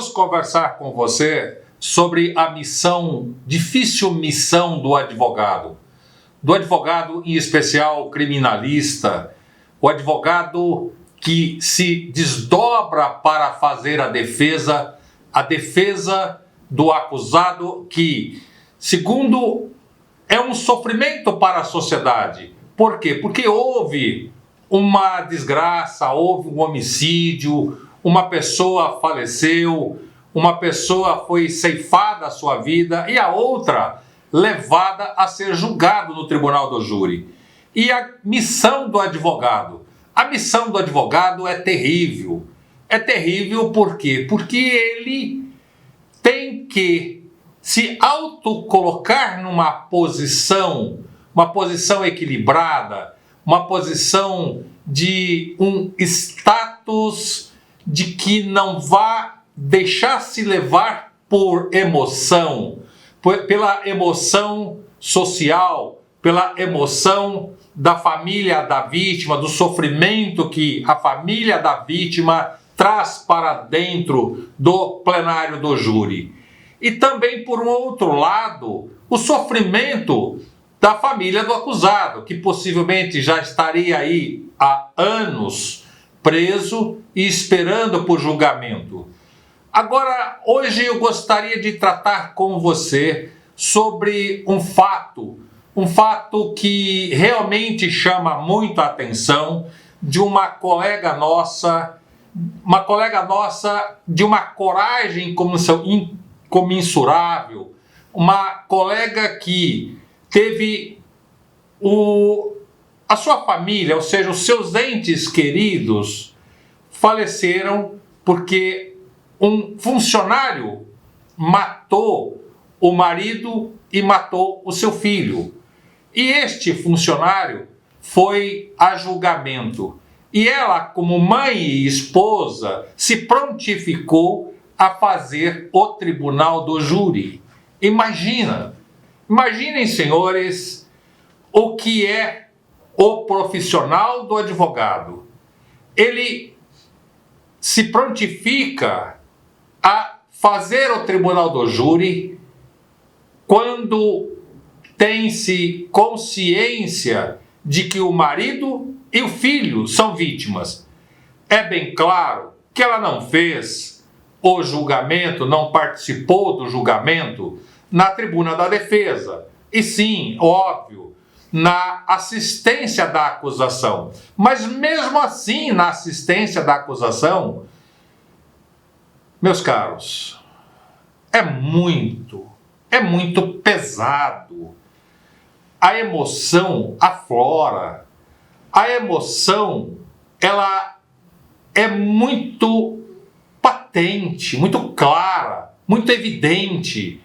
Vamos conversar com você sobre a missão, difícil missão do advogado. Do advogado, em especial criminalista, o advogado que se desdobra para fazer a defesa do acusado, que, segundo, é um sofrimento para a sociedade. Por quê? Porque houve uma desgraça, houve um homicídio, uma pessoa faleceu, uma pessoa foi ceifada a sua vida e a outra levada a ser julgado no tribunal do júri. E a missão do advogado? A missão do advogado é terrível. É terrível por quê? Porque ele tem que se autocolocar numa posição equilibrada, uma posição de um status de que não vá deixar-se levar por emoção, pela emoção social, pela emoção da família da vítima, do sofrimento que a família da vítima traz para dentro do plenário do júri. E também, por um outro lado, o sofrimento da família do acusado, que possivelmente já estaria aí há anos preso e esperando por julgamento. Agora, hoje eu gostaria de tratar com você sobre um fato que realmente chama muito a atenção de uma colega nossa de uma coragem incomensurável, uma colega que teve a sua família, ou seja, os seus entes queridos, faleceram porque um funcionário matou o marido e matou o seu filho. E este funcionário foi a julgamento. E ela, como mãe e esposa, se prontificou a fazer o tribunal do júri. Imaginem, senhores, o que é o profissional do advogado. Ele se prontifica a fazer o tribunal do júri quando tem-se consciência de que o marido e o filho são vítimas. É bem claro que ela não fez o julgamento, não participou do julgamento na tribuna da defesa. E sim, óbvio, na assistência da acusação. Mas mesmo assim, na assistência da acusação, meus caros, é muito pesado. A emoção aflora. A emoção, ela é muito patente, muito clara, muito evidente.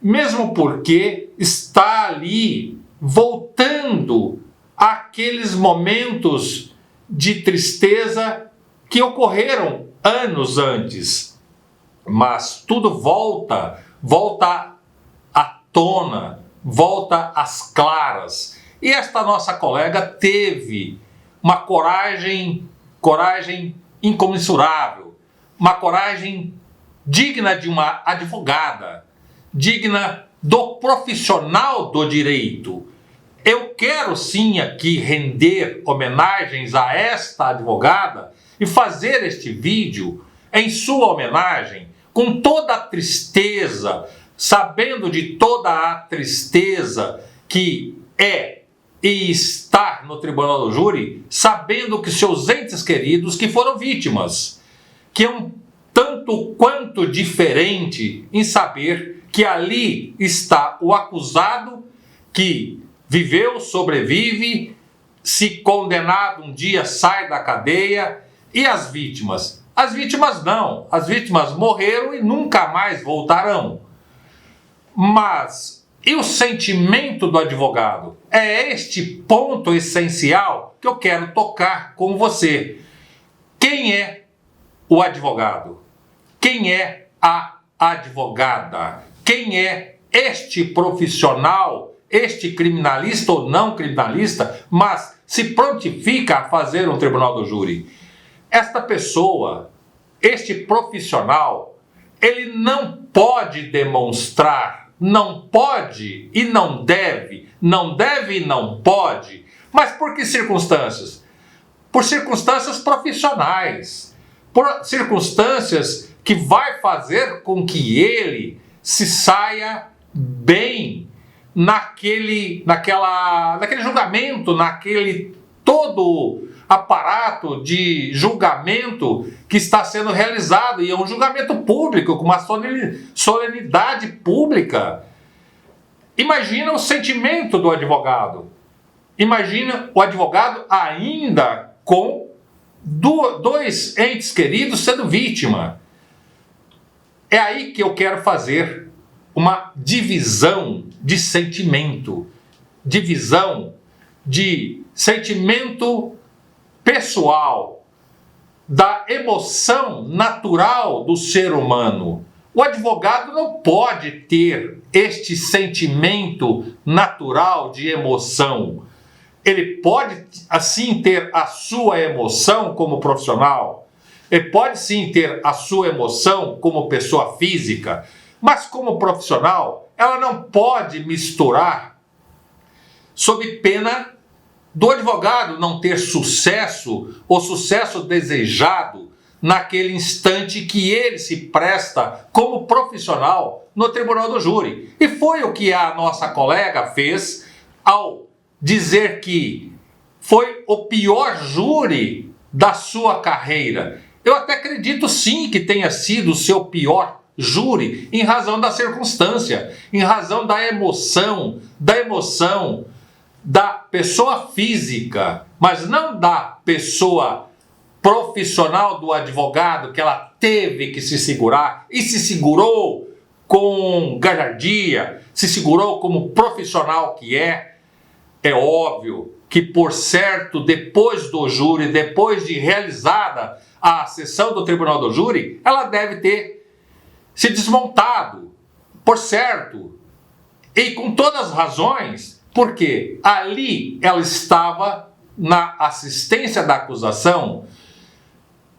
Mesmo porque está ali voltando àqueles momentos de tristeza que ocorreram anos antes. Mas tudo volta à tona, volta às claras. E esta nossa colega teve uma coragem incomensurável, uma coragem digna de uma advogada, digna do profissional do direito. Eu quero sim aqui render homenagens a esta advogada e fazer este vídeo em sua homenagem, com toda a tristeza, sabendo de toda a tristeza que é e estar no tribunal do júri, sabendo que seus entes queridos que foram vítimas, que é um tanto quanto diferente em saber que ali está o acusado que viveu, sobrevive, se condenado um dia sai da cadeia, e as vítimas? As vítimas não, as vítimas morreram e nunca mais voltarão. Mas e o sentimento do advogado? É este ponto essencial que eu quero tocar com você. Quem é o advogado? Quem é a advogada? Quem é este profissional, este criminalista ou não criminalista, mas se prontifica a fazer um tribunal do júri? Esta pessoa, este profissional, ele não pode demonstrar, não pode e não deve e não pode. Mas por que circunstâncias? Por circunstâncias profissionais, por circunstâncias que vai fazer com que ele se saia bem naquele julgamento, naquele todo aparato de julgamento que está sendo realizado, e é um julgamento público, com uma solenidade pública. Imagina o sentimento do advogado. Imagina o advogado ainda com dois entes queridos sendo vítima. É aí que eu quero fazer uma divisão de sentimento. Divisão de sentimento pessoal, da emoção natural do ser humano. O advogado não pode ter este sentimento natural de emoção. Ele pode, assim, ter a sua emoção como profissional. Ele pode, sim, ter a sua emoção como pessoa física. Mas, como profissional, ela não pode misturar, sob pena do advogado não ter sucesso, ou sucesso desejado, naquele instante que ele se presta como profissional no tribunal do júri. E foi o que a nossa colega fez ao dizer que foi o pior júri da sua carreira. Eu até acredito sim que tenha sido o seu pior júri, em razão da circunstância, em razão da emoção da pessoa física, mas não da pessoa profissional do advogado, que ela teve que se segurar e se segurou com galhardia, se segurou como profissional que é. É óbvio que, por certo, depois do júri, depois de realizada a sessão do tribunal do júri, ela deve ter se desmontado, por certo, e com todas as razões, porque ali ela estava na assistência da acusação,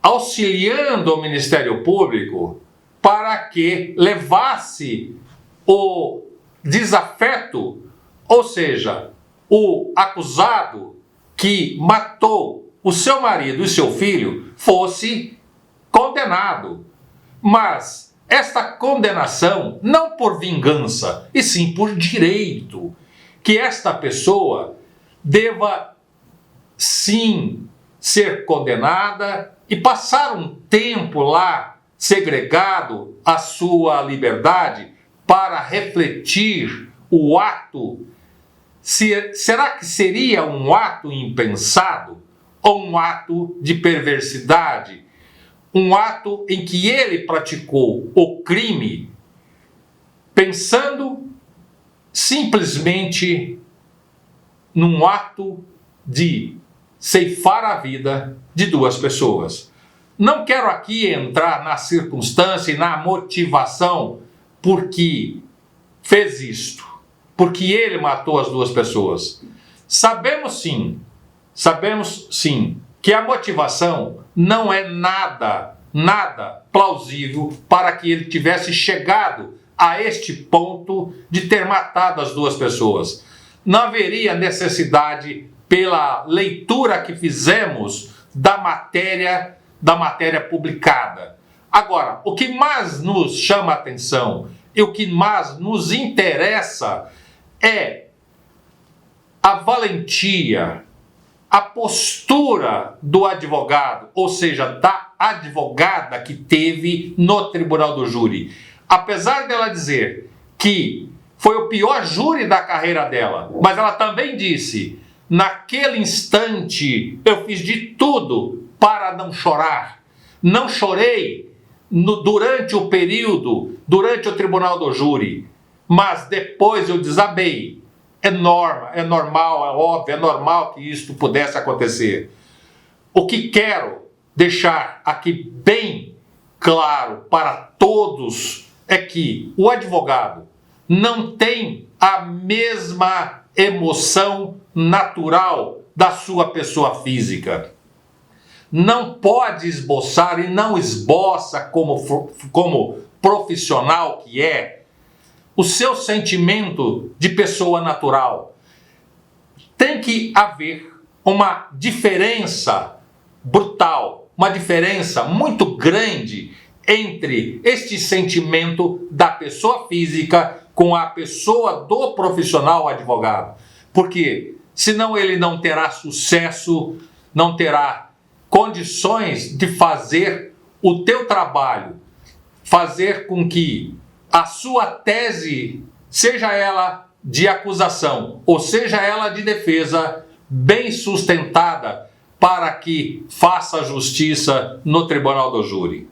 auxiliando o Ministério Público para que levasse o desafeto, ou seja, o acusado que matou o seu marido e seu filho fosse condenado. Mas esta condenação não por vingança, e sim por direito, que esta pessoa deva sim ser condenada e passar um tempo lá segregado à sua liberdade para refletir o ato. Será que seria um ato impensado ou um ato de perversidade? Um ato em que ele praticou o crime pensando simplesmente num ato de ceifar a vida de duas pessoas. Não quero aqui entrar na circunstância e na motivação por que fez isto, porque ele matou as duas pessoas. Sabemos sim que a motivação não é nada plausível para que ele tivesse chegado a este ponto de ter matado as duas pessoas. Não haveria necessidade, pela leitura que fizemos da matéria publicada. Agora, o que mais nos chama a atenção e o que mais nos interessa é a valentia, a postura do advogado, ou seja, da advogada que teve no tribunal do júri. Apesar dela dizer que foi o pior júri da carreira dela, mas ela também disse: naquele instante eu fiz de tudo para não chorar. Não chorei durante o período, durante o tribunal do júri, mas depois eu desabei. É normal, é óbvio, é normal que isto pudesse acontecer. O que quero deixar aqui bem claro para todos é que o advogado não tem a mesma emoção natural da sua pessoa física. Não pode esboçar e não esboça como profissional que é, o seu sentimento de pessoa natural. Tem que haver uma diferença brutal, uma diferença muito grande entre este sentimento da pessoa física com a pessoa do profissional advogado. Porque senão ele não terá sucesso, não terá condições de fazer o teu trabalho, fazer com que a sua tese, seja ela de acusação ou seja ela de defesa, bem sustentada para que faça justiça no tribunal do júri.